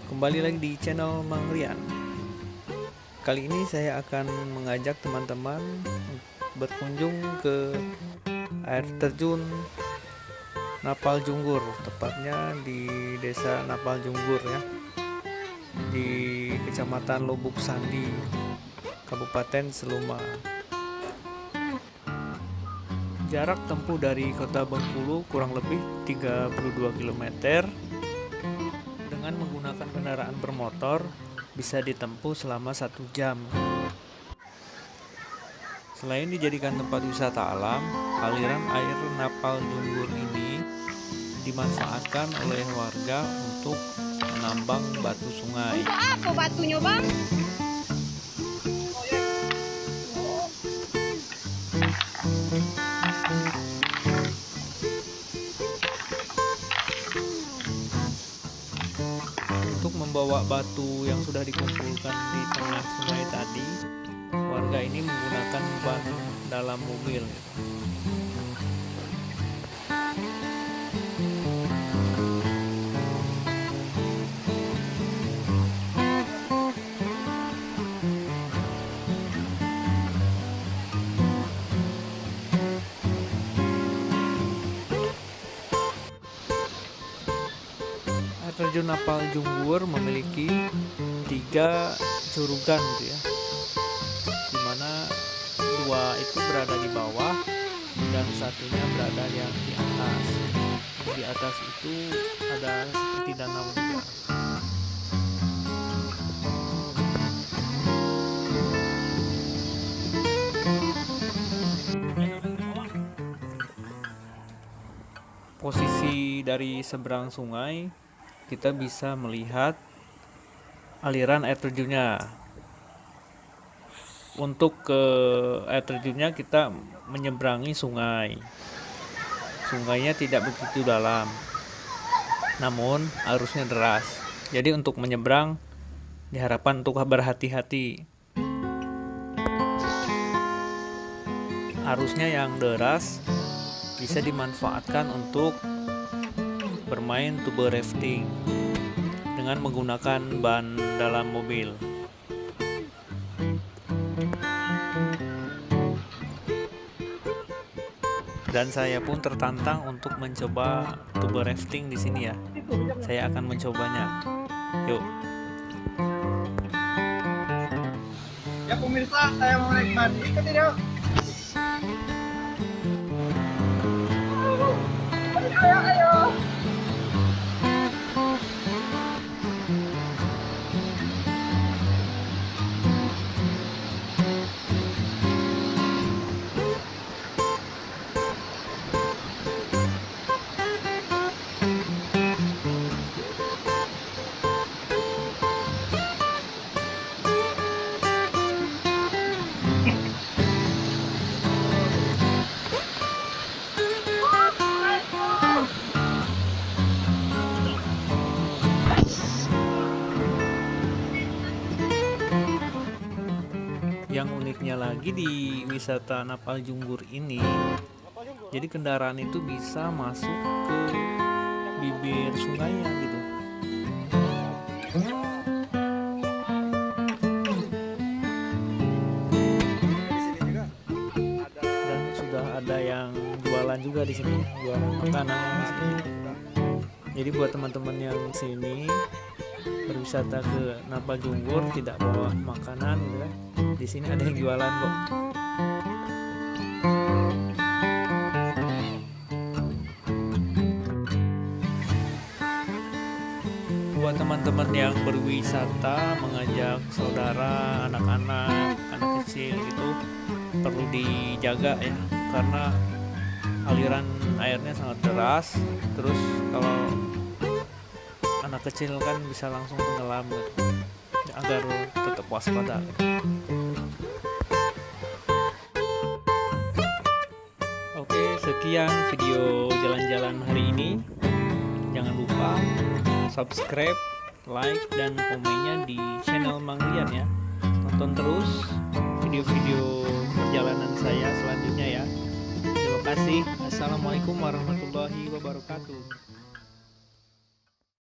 Kembali lagi di channel Mang Rian. Kali ini saya akan mengajak teman-teman berkunjung ke air terjun Napal Junggur, tepatnya di desa Napal Junggur ya, di Kecamatan Lubuk Sandi, Kabupaten Seluma. Jarak tempuh dari kota Bengkulu kurang lebih 32 km. Dengan menggunakan kendaraan bermotor bisa ditempuh selama 1 jam. Selain dijadikan tempat wisata alam, aliran air Napal Junggur ini dimanfaatkan oleh warga untuk menambang batu sungai. Apa batunya, Bang? Untuk membawa batu yang sudah dikumpulkan di tengah sungai tadi, warga ini menggunakan ban dalam mobil. Air terjun Napal Junggur memiliki 3 curugan gitu ya, dimana 2 itu berada di bawah dan satunya berada yang di atas. Yang di atas itu ada seperti danau juga. Posisi dari seberang sungai kita bisa melihat aliran air terjunnya. Untuk ke air terjunnya kita menyeberangi sungai. Sungainya tidak begitu dalam, namun arusnya deras. Jadi untuk menyeberang diharapkan untuk berhati-hati. Arusnya yang deras bisa dimanfaatkan untuk bermain tube rafting dengan menggunakan ban dalam mobil. Dan saya pun tertantang untuk mencoba tube rafting di sini ya. Saya akan mencobanya. Yuk. Ya pemirsa, saya mau naik ban. Ikuti dong. Ayo, ayo. Yang uniknya lagi di wisata Napal Junggur ini, jadi kendaraan itu bisa masuk ke bibir sungainya gitu. Dan sudah ada yang jualan juga di sini, jualan makanan di sini. Jadi buat teman-teman yang sini berwisata ke Napal Junggur tidak bawa makanan gitu kan, di sini ada yang jualan kok. Buat teman-teman yang berwisata mengajak saudara, anak-anak, anak kecil gitu, perlu dijaga ya, karena aliran airnya sangat deras. Terus kalau anak kecil kan bisa langsung tenggelam gitu, agar tetap waspada gitu. Oke, sekian video jalan-jalan hari ini. Jangan lupa subscribe, like, dan komennya di channel Mang Rian ya. Tonton terus video-video perjalanan saya selanjutnya ya. Terima kasih. Assalamualaikum warahmatullahi wabarakatuh.